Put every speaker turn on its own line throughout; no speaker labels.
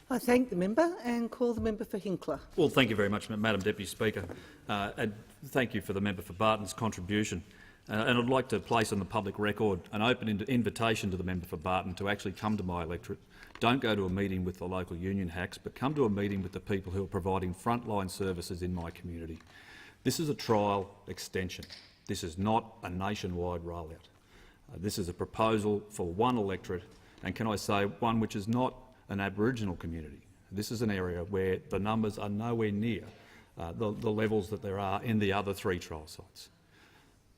I thank the member and call the member for Hinkler.
Well, thank you very much, Madam Deputy Speaker, and thank you for the member for Barton's contribution. And I'd like to place on the public record an open invitation to the member for Barton to actually come to my electorate. Don't go to a meeting with the local union hacks, but come to a meeting with the people who are providing frontline services in my community. This is a trial extension. This is not a nationwide rollout. This is a proposal for one electorate, and can I say one which is not an Aboriginal community. This is an area where the numbers are nowhere near the levels that there are in the other 3 trial sites.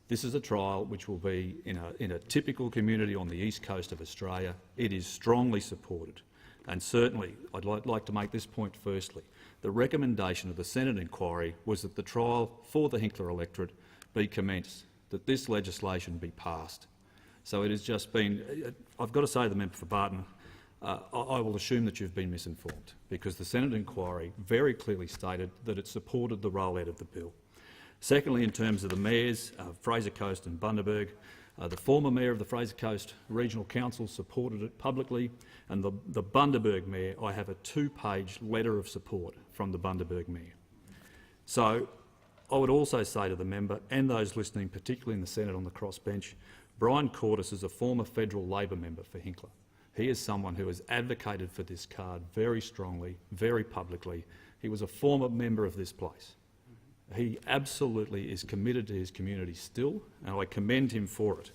This is a trial which will be in a typical community on the east coast of Australia. It is strongly supported, and certainly I'd like to make this point firstly. The recommendation of the Senate inquiry was that the trial for the Hinkler electorate be commenced, that this legislation be passed. So it has just been, I've got to say to the member for Barton, I will assume that you've been misinformed, because the Senate inquiry very clearly stated that it supported the rollout of the bill. Secondly, in terms of the mayors, Fraser Coast and Bundaberg, the former mayor of the Fraser Coast Regional Council supported it publicly, and the Bundaberg mayor, I have a 2-page letter of support from the Bundaberg mayor. So I would also say to the member and those listening, particularly in the Senate on the crossbench, Brian Cordes is a former federal Labor member for Hinkler. He is someone who has advocated for this card very strongly, very publicly. He was a former member of this place. He absolutely is committed to his community still, and I commend him for it.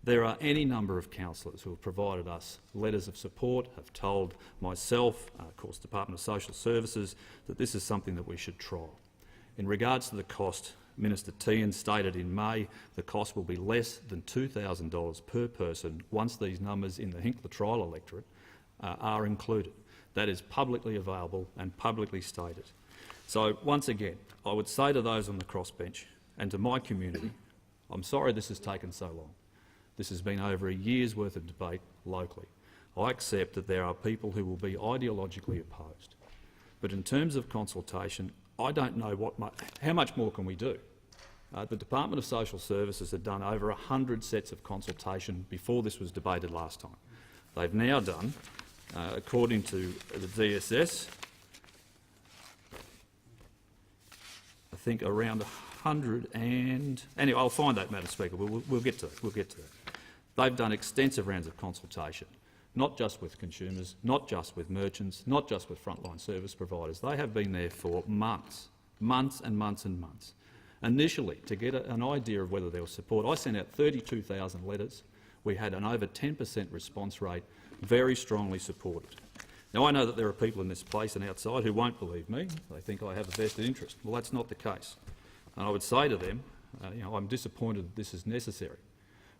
There are any number of councillors who have provided us letters of support, have told myself, of course Department of Social Services, that this is something that we should trial. In regards to the cost, Minister Tehan stated in May the cost will be less than $2,000 per person once these numbers in the Hinkler trial electorate are included. That is publicly available and publicly stated. So once again, I would say to those on the crossbench and to my community, I'm sorry this has taken so long. This has been over a year's worth of debate locally. I accept that there are people who will be ideologically opposed. But in terms of consultation, I don't know how much more can we do. The Department of Social Services had done over 100 sets of consultation before this was debated last time. They've now done, according to the DSS, I think around 100 and... Anyway, I'll find that, Madam Speaker. We'll get to that. We'll get to that. They've done extensive rounds of consultation, not just with consumers, not just with merchants, not just with frontline service providers. They have been there for months, months and months and months. Initially, to get an idea of whether there was support, I sent out 32,000 letters. We had an over 10% response rate, very strongly supported. Now, I know that there are people in this place and outside who won't believe me. They think I have a vested interest. Well, that's not the case. And I would say to them, I'm disappointed that this is necessary,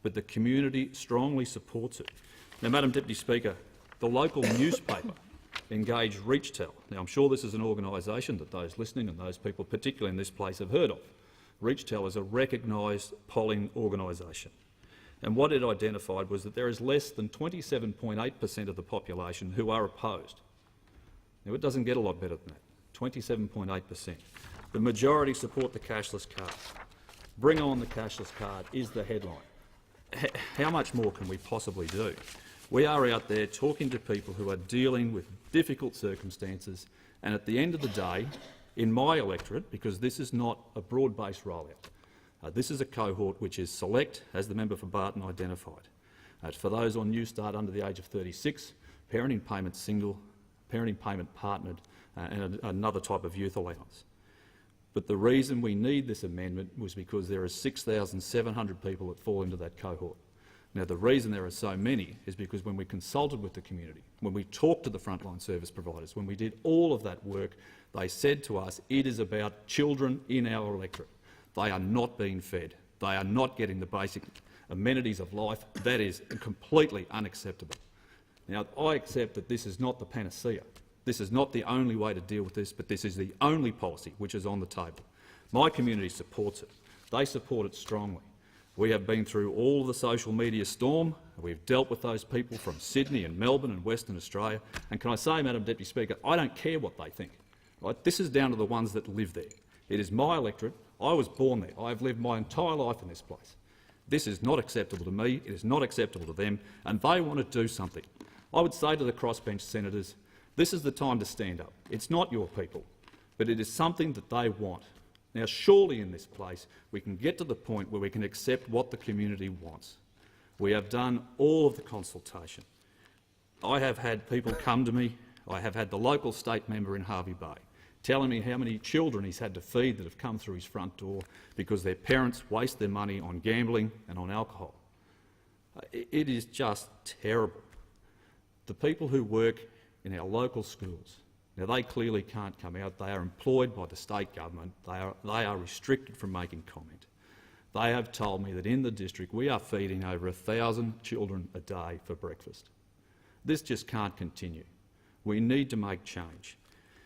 but the community strongly supports it. Now, Madam Deputy Speaker, the local newspaper engaged ReachTel. Now, I'm sure this is an organisation that those listening and those people, particularly in this place, have heard of. ReachTel is a recognised polling organisation. And what it identified was that there is less than 27.8% of the population who are opposed. Now, it doesn't get a lot better than that, 27.8%. The majority support the cashless card. Bring on the cashless card is the headline. How much more can we possibly do? We are out there talking to people who are dealing with difficult circumstances, and at the end of the day, in my electorate, because this is not a broad-based rollout, this is a cohort which is select, as the member for Barton identified. For those on New Start under the age of 36, parenting payment single, parenting payment partnered, and another type of youth allowance. But the reason we need this amendment was because there are 6,700 people that fall into that cohort. Now, the reason there are so many is because when we consulted with the community, when we talked to the frontline service providers, when we did all of that work, they said to us, it is about children in our electorate. They are not being fed. They are not getting the basic amenities of life. That is completely unacceptable. Now, I accept that this is not the panacea. This is not the only way to deal with this, but this is the only policy which is on the table. My community supports it. They support it strongly. We have been through all of the social media storm. We've dealt with those people from Sydney and Melbourne and Western Australia. And can I say, Madam Deputy Speaker, I don't care what they think. Right? This is down to the ones that live there. It is my electorate. I was born there. I have lived my entire life in this place. This is not acceptable to me. It is not acceptable to them, and they want to do something. I would say to the crossbench senators, This is the time to stand up. It's not your people, but it is something that they want. Now, surely in this place we can get to the point where we can accept what the community wants. We have done all of the consultation. I have had people come to me. I have had the local state member in Hervey Bay telling me how many children he's had to feed that have come through his front door because their parents waste their money on gambling and on alcohol. It is just terrible. The people who work in our local schools, now they clearly can't come out. They are employed by the state government. They are restricted from making comment. They have told me that in the district we are feeding over 1,000 children a day for breakfast. This just can't continue. We need to make change.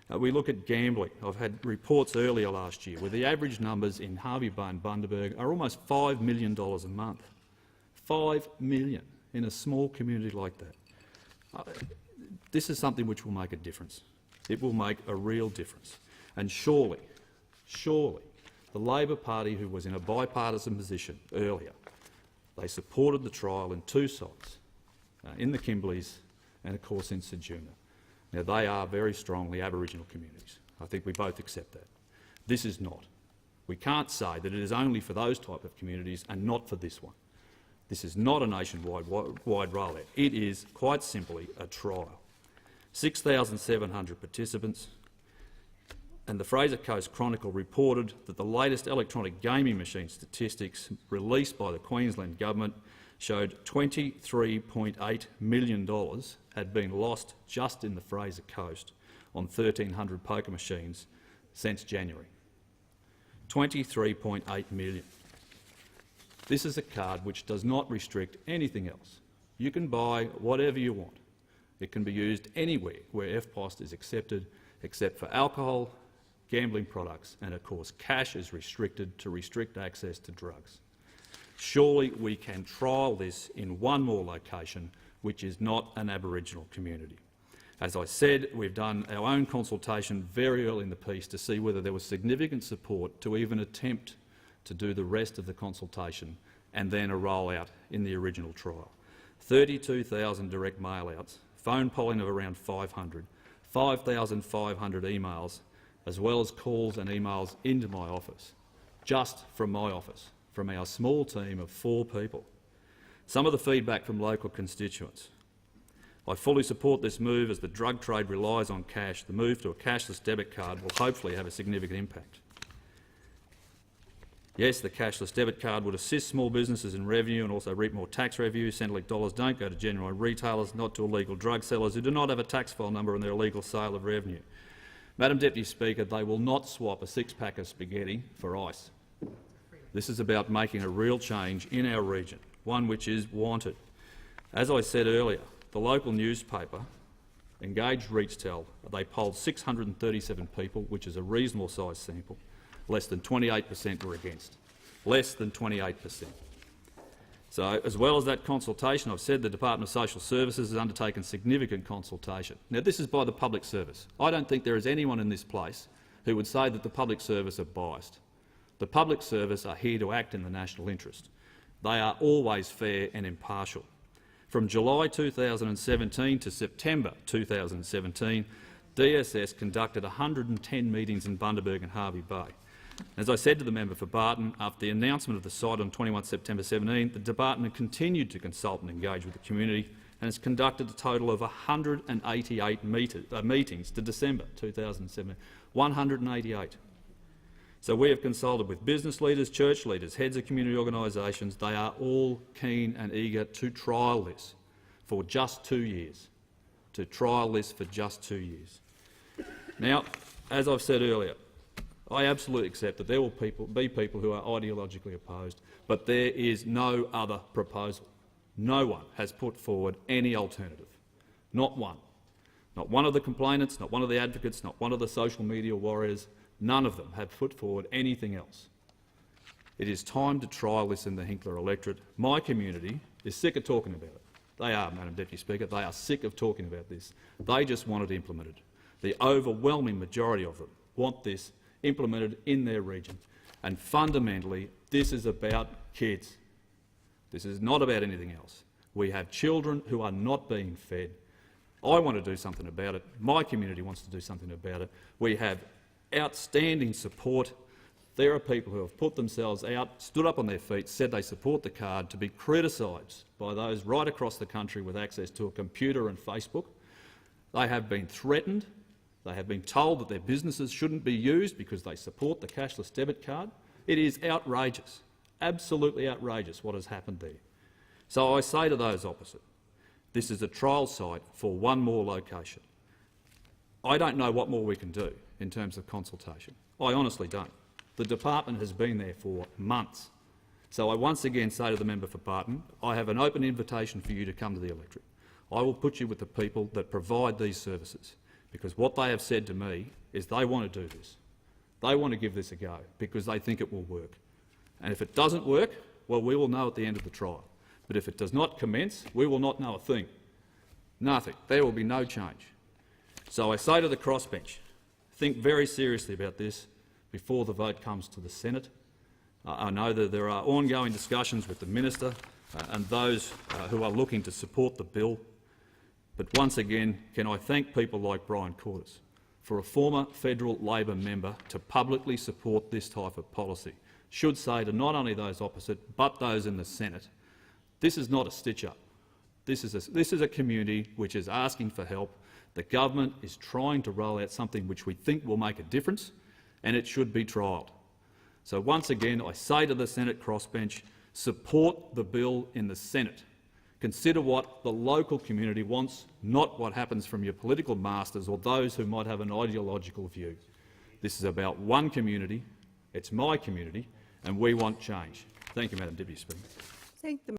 We look at gambling. I've had reports earlier last year where the average numbers in Hervey Bay and Bundaberg are almost $5 million a month. $5 million in a small community like that. This is something which will make a difference. It will make a real difference. And surely, the Labor Party, who was in a bipartisan position earlier, they supported the trial in two sites, in the Kimbleys and, of course, in Sejuna. Now, they are very strongly Aboriginal communities. I think we both accept that. This is not. We can't say that it is only for those type of communities and not for this one. This is not a nationwide rollout. It is quite simply a trial. 6,700 participants, and the Fraser Coast Chronicle reported that the latest electronic gaming machine statistics released by the Queensland Government showed $23.8 million had been lost just in the Fraser Coast on 1,300 poker machines since January. $23.8 million. This is a card which does not restrict anything else. You can buy whatever you want. It can be used anywhere where EFTPOS is accepted, except for alcohol, gambling products, and of course cash is restricted to restrict access to drugs. Surely we can trial this in one more location which is not an Aboriginal community. As I said, we've done our own consultation very early in the piece to see whether there was significant support to even attempt to do the rest of the consultation and then a rollout in the original trial. 32,000 direct mail-outs, phone polling of around 500, 5,500 emails, as well as calls and emails into my office, just from my office, from our small team of 4 people. Some of the feedback from local constituents. I fully support this move as the drug trade relies on cash. The move to a cashless debit card will hopefully have a significant impact. Yes, the cashless debit card would assist small businesses in revenue and also reap more tax revenue. Centrelink dollars don't go to genuine retailers, not to illegal drug sellers who do not have a tax file number on their illegal sale of revenue. Madam Deputy Speaker, they will not swap a 6-pack of spaghetti for ice. This is about making a real change in our region, one which is wanted. As I said earlier, the local newspaper, Engaged Reach Tell, they polled 637 people, which is a reasonable size sample. Less than 28% were against. Less than 28%. So, as well as that consultation, I've said the Department of Social Services has undertaken significant consultation. Now, this is by the public service. I don't think there is anyone in this place who would say that the public service are biased. The public service are here to act in the national interest. They are always fair and impartial. From July 2017 to September 2017, DSS conducted 110 meetings in Bundaberg and Hervey Bay. As I said to the member for Barton, after the announcement of the site on 21 September 2017, the department continued to consult and engage with the community and has conducted a total of 188 meetings to December 2017. 188. So we have consulted with business leaders, church leaders, heads of community organisations. They are all keen and eager to trial this for just 2 years. To trial this for just 2 years. Now, as I've said earlier, I absolutely accept that there will be people who are ideologically opposed, but there is no other proposal. No one has put forward any alternative. Not one. Not one of the complainants, not one of the advocates, not one of the social media warriors. None of them have put forward anything else. It is time to trial this in the Hinkler electorate. My community is sick of talking about it. They are, Madam Deputy Speaker. They are sick of talking about this. They just want it implemented. The overwhelming majority of them want this implemented in their region. And fundamentally, this is about kids. This is not about anything else. We have children who are not being fed. I want to do something about it. My community wants to do something about it. We have outstanding support. There are people who have put themselves out, stood up on their feet, said they support the card, to be criticised by those right across the country with access to a computer and Facebook. They have been threatened. They have been told that their businesses shouldn't be used because they support the cashless debit card. It is outrageous, absolutely outrageous what has happened there. So I say to those opposite, this is a trial site for one more location. I don't know what more we can do in terms of consultation. I honestly don't. The department has been there for months. So I once again say to the member for Barton, I have an open invitation for you to come to the electorate. I will put you with the people that provide these services, because what they have said to me is they want to do this. They want to give this a go because they think it will work. And if it doesn't work, well, we will know at the end of the trial. But if it does not commence, we will not know a thing. Nothing. There will be no change. So I say to the crossbench, think very seriously about this before the vote comes to the Senate. I know that there are ongoing discussions with the minister and those who are looking to support the bill. But once again, can I thank people like Brian Cordes for a former federal Labor member to publicly support this type of policy. Should say to not only those opposite but those in the Senate, this is not a stitch-up. This is a community which is asking for help. The government is trying to roll out something which we think will make a difference, and it should be trialled. So once again, I say to the Senate crossbench, support the bill in the Senate. Consider what the local community wants, not what happens from your political masters or those who might have an ideological view. This is about one community, it's my community, and we want change. Thank you, Madam Deputy Speaker.
Thank the